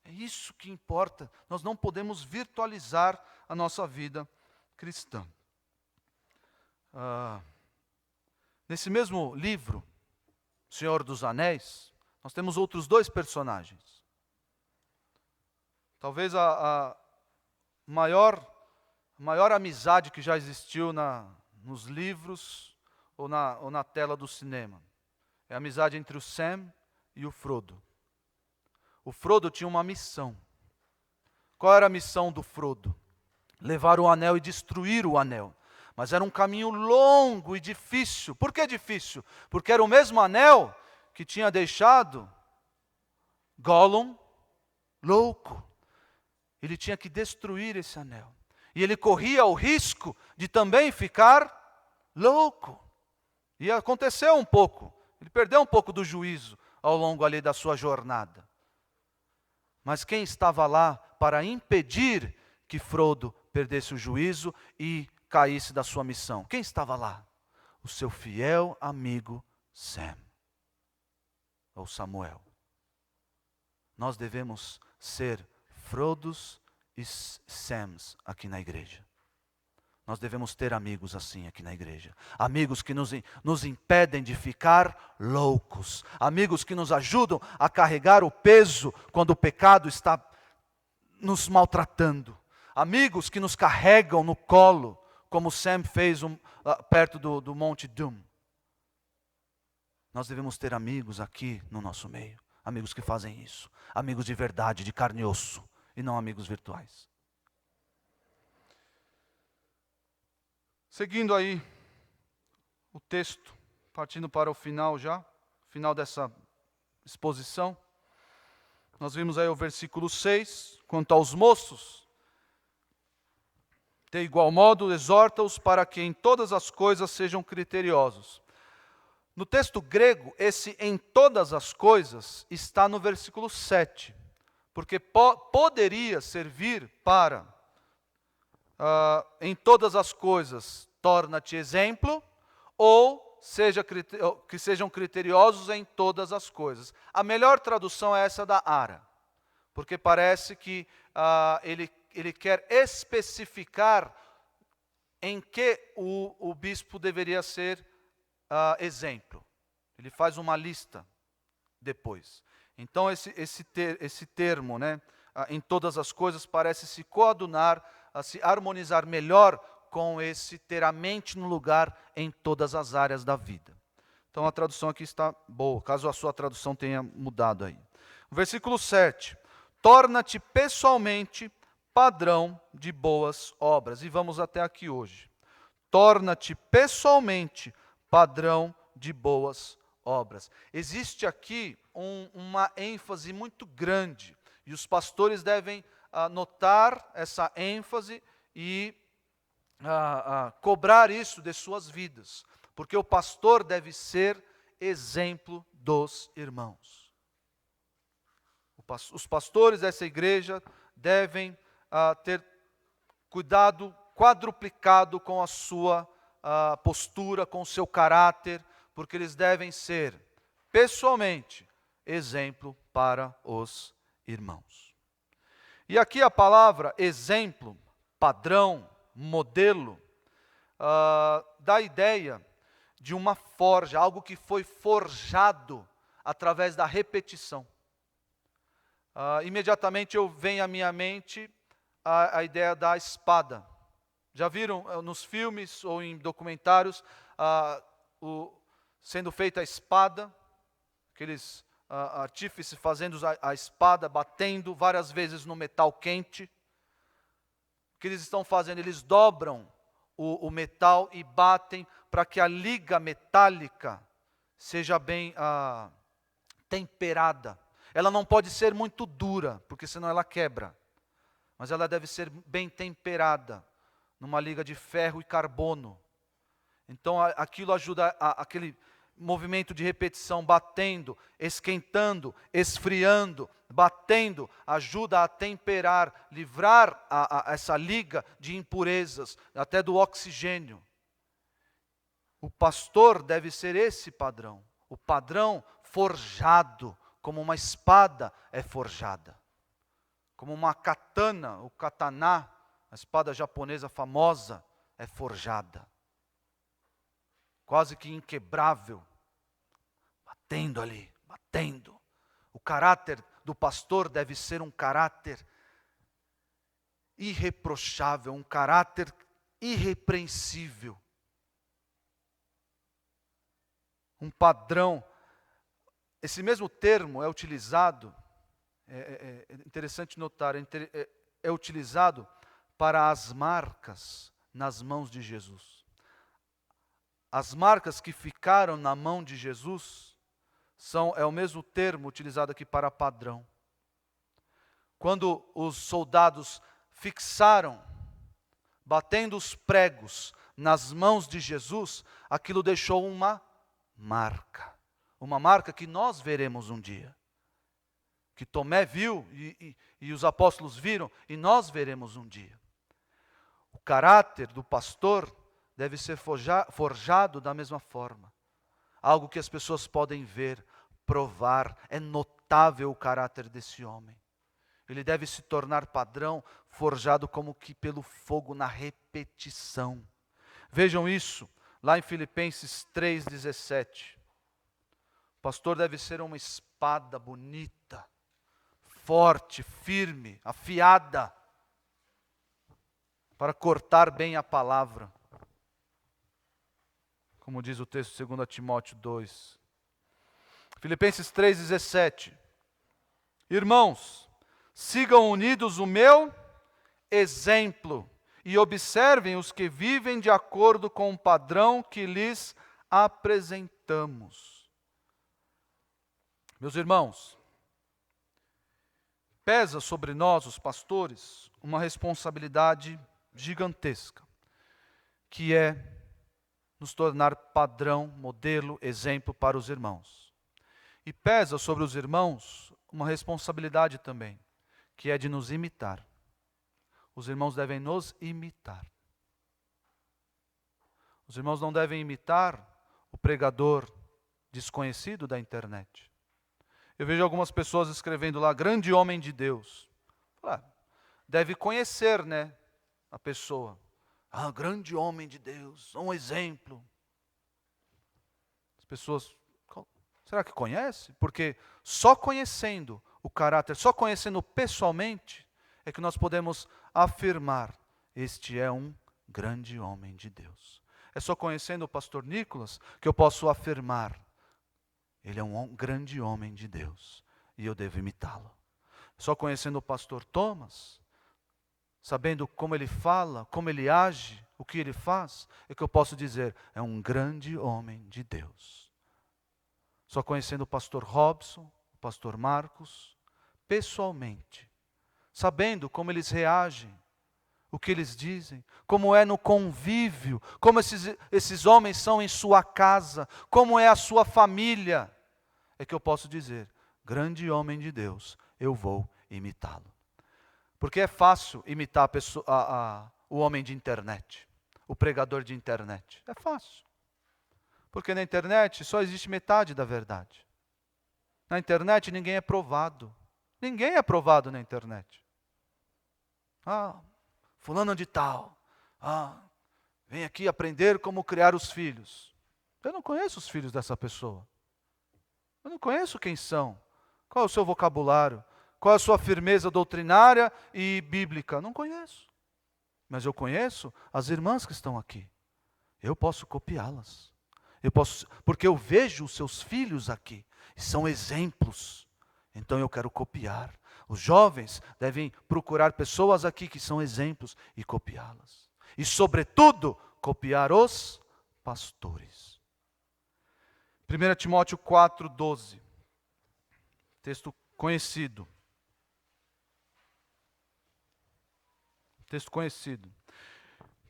Speaker 2: É isso que importa. Nós não podemos virtualizar a nossa vida cristã. Nesse mesmo livro, Senhor dos Anéis, nós temos outros dois personagens. Talvez a maior amizade que já existiu nos livros ou na tela do cinema. É a amizade entre o Sam e o Frodo. O Frodo tinha uma missão. Qual era a missão do Frodo? Levar o anel e destruir o anel. Mas era um caminho longo e difícil. Por que difícil? Porque era o mesmo anel que tinha deixado Gollum louco. Ele tinha que destruir esse anel. E ele corria o risco de também ficar louco. E aconteceu um pouco. Ele perdeu um pouco do juízo ao longo ali da sua jornada. Mas quem estava lá para impedir que Frodo perdesse o juízo e caísse da sua missão? Quem estava lá? O seu fiel amigo Sam, ou Samuel. Nós devemos ser Frodos e Sams aqui na igreja. Nós devemos ter amigos assim aqui na igreja. Amigos que nos impedem de ficar loucos. Amigos que nos ajudam a carregar o peso quando o pecado está nos maltratando. Amigos que nos carregam no colo, como Sam fez perto do Monte Doom. Nós devemos ter amigos aqui no nosso meio. Amigos que fazem isso. Amigos de verdade, de carne e osso. E não amigos virtuais. Seguindo aí o texto, partindo para o final já, final dessa exposição, nós vimos aí o versículo 6, quanto aos moços, de igual modo exorta-os para que em todas as coisas sejam criteriosos. No texto grego, esse em todas as coisas está no versículo 7, porque poderia servir para em todas as coisas, torna-te exemplo, ou que sejam criteriosos em todas as coisas. A melhor tradução é essa da Ara, porque parece que ele quer especificar em que o bispo deveria ser exemplo. Ele faz uma lista depois. Então esse termo, né, em todas as coisas, parece se coadunar, a se harmonizar melhor com esse ter a mente no lugar em todas as áreas da vida. Então a tradução aqui está boa, caso a sua tradução tenha mudado aí. Versículo 7. Torna-te pessoalmente padrão de boas obras. E vamos até aqui hoje. Torna-te pessoalmente padrão de boas obras. Existe aqui uma ênfase muito grande, e os pastores devem notar essa ênfase e cobrar isso de suas vidas, porque o pastor deve ser exemplo dos irmãos. Os pastores dessa igreja devem ter cuidado quadruplicado com a sua postura, com o seu caráter, porque eles devem ser, pessoalmente, exemplo para os irmãos. E aqui a palavra exemplo, padrão, modelo, dá a ideia de uma forja, algo que foi forjado através da repetição. Imediatamente vem à minha mente a ideia da espada. Já viram nos filmes ou em documentários sendo feita a espada, aqueles artífices fazendo a espada, batendo várias vezes no metal quente. O que eles estão fazendo? Eles dobram o metal e batem para que a liga metálica seja bem temperada. Ela não pode ser muito dura, porque senão ela quebra. Mas ela deve ser bem temperada, numa liga de ferro e carbono. Então aquilo ajuda aquele movimento de repetição, batendo, esquentando, esfriando, batendo, ajuda a temperar, livrar essa liga de impurezas, até do oxigênio. O pastor deve ser esse padrão, o padrão forjado, como uma espada é forjada, como uma katana, o kataná, a espada japonesa famosa, é forjada. Quase que inquebrável, batendo ali, batendo. O caráter do pastor deve ser um caráter irreprochável, um caráter irrepreensível. Um padrão. Esse mesmo termo é utilizado, é interessante notar, é utilizado para as marcas nas mãos de Jesus. As marcas que ficaram na mão de Jesus é o mesmo termo utilizado aqui para padrão. Quando os soldados fixaram, batendo os pregos nas mãos de Jesus, aquilo deixou uma marca que nós veremos um dia. Que Tomé viu e os apóstolos viram, e nós veremos um dia. O caráter do pastor deve ser forjado da mesma forma. Algo que as pessoas podem ver, provar. É notável o caráter desse homem. Ele deve se tornar padrão, forjado como que pelo fogo na repetição. Vejam isso, lá em Filipenses 3,17. O pastor deve ser uma espada bonita, forte, firme, afiada, para cortar bem a palavra. Como diz o texto 2 Timóteo 2. Filipenses 3,17. Irmãos, sigam unidos o meu exemplo e observem os que vivem de acordo com o padrão que lhes apresentamos. Meus irmãos, pesa sobre nós, os pastores, uma responsabilidade gigantesca, que é nos tornar padrão, modelo, exemplo para os irmãos. E pesa sobre os irmãos uma responsabilidade também, que é de nos imitar. Os irmãos devem nos imitar. Os irmãos não devem imitar o pregador desconhecido da internet. Eu vejo algumas pessoas escrevendo lá, grande homem de Deus. Deve conhecer, né, a pessoa. Grande homem de Deus, um exemplo. As pessoas, será que conhece? Porque só conhecendo o caráter, só conhecendo pessoalmente, é que nós podemos afirmar, este é um grande homem de Deus. É só conhecendo o pastor Nicolas que eu posso afirmar, ele é um grande homem de Deus e eu devo imitá-lo. Só conhecendo o pastor Thomas, sabendo como ele fala, como ele age, o que ele faz, é que eu posso dizer, é um grande homem de Deus. Só conhecendo o pastor Robson, o pastor Marcos, pessoalmente, sabendo como eles reagem, o que eles dizem, como é no convívio, como esses homens são em sua casa, como é a sua família, é que eu posso dizer, grande homem de Deus, eu vou imitá-lo. Porque é fácil imitar o homem de internet, o pregador de internet. É fácil. Porque na internet só existe metade da verdade. Na internet ninguém é provado. Ninguém é provado na internet. Ah, fulano de tal. Vem aqui aprender como criar os filhos. Eu não conheço os filhos dessa pessoa. Eu não conheço quem são. Qual é o seu vocabulário? Qual é a sua firmeza doutrinária e bíblica? Não conheço. Mas eu conheço as irmãs que estão aqui. Eu posso copiá-las. Porque eu vejo os seus filhos aqui. São exemplos. Então eu quero copiar. Os jovens devem procurar pessoas aqui que são exemplos e copiá-las. E, sobretudo, copiar os pastores. 1 Timóteo 4,12. Texto conhecido. Texto conhecido.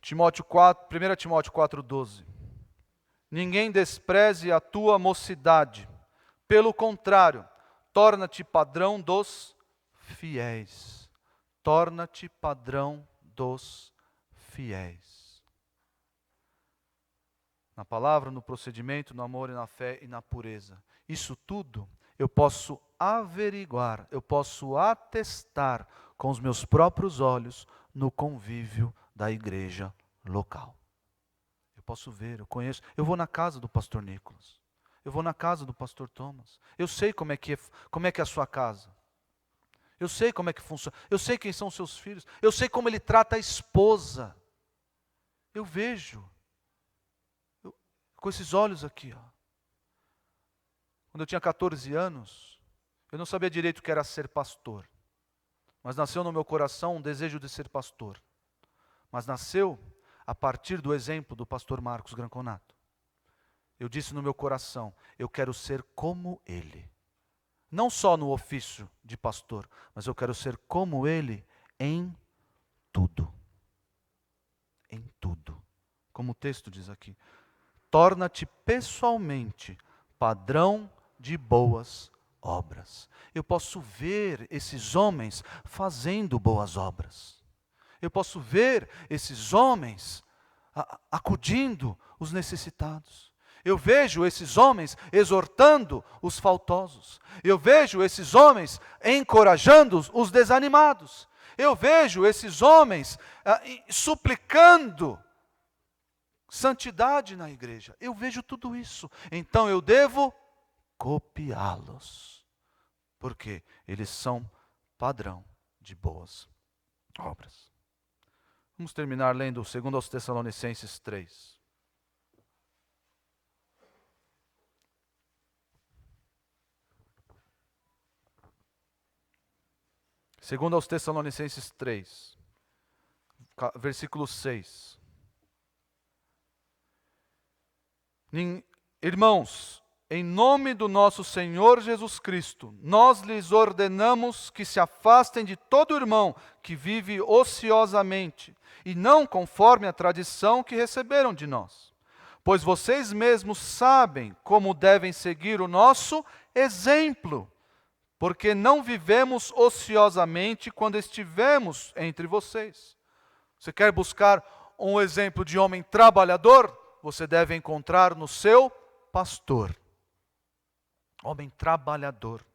Speaker 2: 1 Timóteo 4,12. Ninguém despreze a tua mocidade. Pelo contrário, torna-te padrão dos fiéis. Torna-te padrão dos fiéis. Na palavra, no procedimento, no amor e na fé e na pureza. Isso tudo eu posso averiguar, eu posso atestar com os meus próprios olhos no convívio da igreja local. Eu posso ver, eu conheço, eu vou na casa do pastor Nicolas, eu vou na casa do pastor Thomas, eu sei como é que é a sua casa, eu sei como é que funciona, eu sei quem são os seus filhos, eu sei como ele trata a esposa, eu vejo, com esses olhos aqui, Quando eu tinha 14 anos, eu não sabia direito o que era ser pastor. Mas nasceu no meu coração um desejo de ser pastor. Mas nasceu a partir do exemplo do pastor Marcos Granconato. Eu disse no meu coração, eu quero ser como ele. Não só no ofício de pastor, mas eu quero ser como ele em tudo. Em tudo. Como o texto diz aqui. Torna-te pessoalmente padrão de boas obras. Eu posso ver esses homens fazendo boas obras. Eu posso ver esses homens acudindo os necessitados. Eu vejo esses homens exortando os faltosos. Eu vejo esses homens encorajando os desanimados. Eu vejo esses homens suplicando santidade na igreja. Eu vejo tudo isso. Então eu devo copiá-los. Porque eles são padrão de boas obras. Vamos terminar lendo 2 aos Tessalonicenses 3. Segundo aos Tessalonicenses 3, versículo 6. Irmãos, em nome do nosso Senhor Jesus Cristo, nós lhes ordenamos que se afastem de todo irmão que vive ociosamente, e não conforme a tradição que receberam de nós. Pois vocês mesmos sabem como devem seguir o nosso exemplo, porque não vivemos ociosamente quando estivemos entre vocês. Você quer buscar um exemplo de homem trabalhador? Você deve encontrar no seu pastor. Homem trabalhador.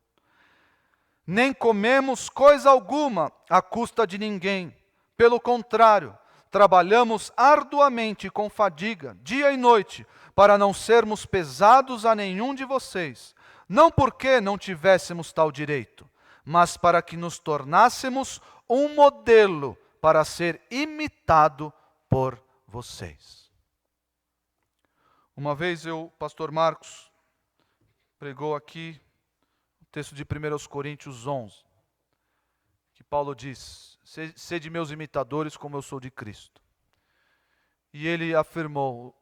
Speaker 2: Nem comemos coisa alguma à custa de ninguém. Pelo contrário, trabalhamos arduamente com fadiga, dia e noite, para não sermos pesados a nenhum de vocês. Não porque não tivéssemos tal direito, mas para que nos tornássemos um modelo para ser imitado por vocês. Uma vez pastor Marcos, pregou aqui o texto de 1 Coríntios 11, que Paulo diz, sede meus imitadores como eu sou de Cristo. E ele afirmou,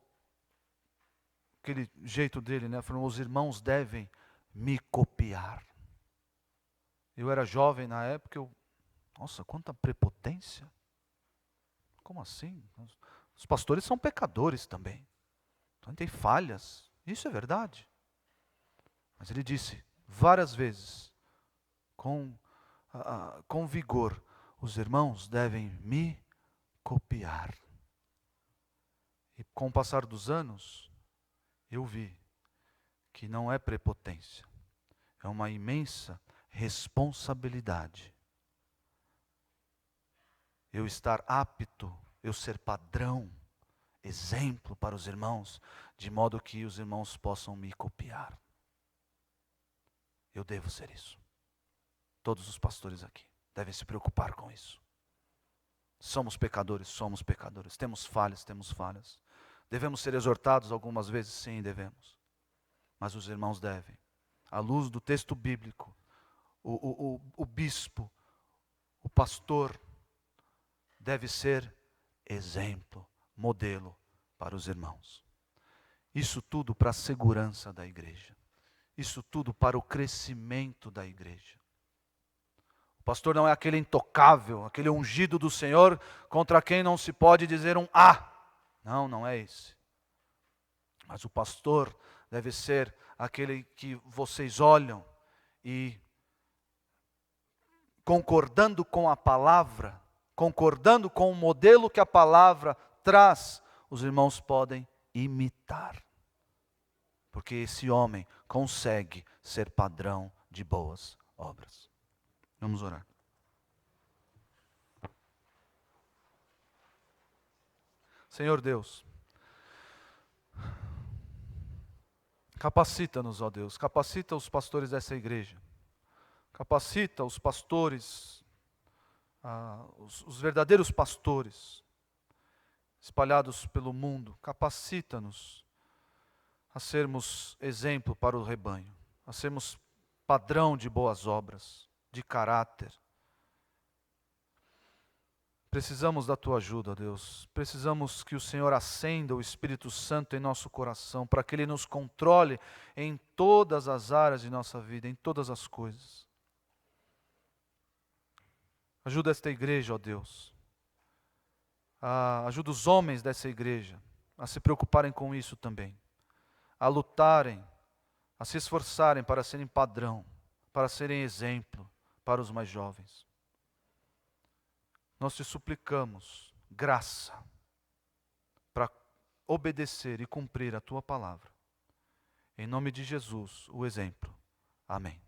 Speaker 2: aquele jeito dele, afirmou, os irmãos devem me copiar. Eu era jovem na época, nossa, quanta prepotência. Como assim? Os pastores são pecadores também. Então tem falhas, isso é verdade. Mas ele disse várias vezes, com vigor, os irmãos devem me copiar. E com o passar dos anos, eu vi que não é prepotência, é uma imensa responsabilidade. eu estar apto, eu ser padrão, exemplo para os irmãos, de modo que os irmãos possam me copiar. Eu devo ser isso. Todos os pastores aqui devem se preocupar com isso. Somos pecadores. Temos falhas. Devemos ser exortados algumas vezes? Sim, devemos. Mas os irmãos devem. À luz do texto bíblico, o bispo, o pastor, deve ser exemplo, modelo para os irmãos. Isso tudo para a segurança da igreja. Isso tudo para o crescimento da igreja. O pastor não é aquele intocável, aquele ungido do Senhor, contra quem não se pode dizer um ah. Não, não é esse. Mas o pastor deve ser aquele que vocês olham e, concordando com a palavra, concordando com o modelo que a palavra traz, os irmãos podem imitar. Porque esse homem consegue ser padrão de boas obras. Vamos orar. Senhor Deus, capacita-nos, ó Deus, capacita os pastores dessa igreja, capacita os pastores, os verdadeiros pastores, espalhados pelo mundo, capacita-nos a sermos exemplo para o rebanho, a sermos padrão de boas obras, de caráter. Precisamos da Tua ajuda, Deus. Precisamos que o Senhor acenda o Espírito Santo em nosso coração, para que Ele nos controle em todas as áreas de nossa vida, em todas as coisas. Ajuda esta igreja, ó Deus. Ajuda os homens dessa igreja a se preocuparem com isso também. A lutarem, a se esforçarem para serem padrão, para serem exemplo para os mais jovens. Nós te suplicamos graça para obedecer e cumprir a Tua palavra. Em nome de Jesus, o exemplo. Amém.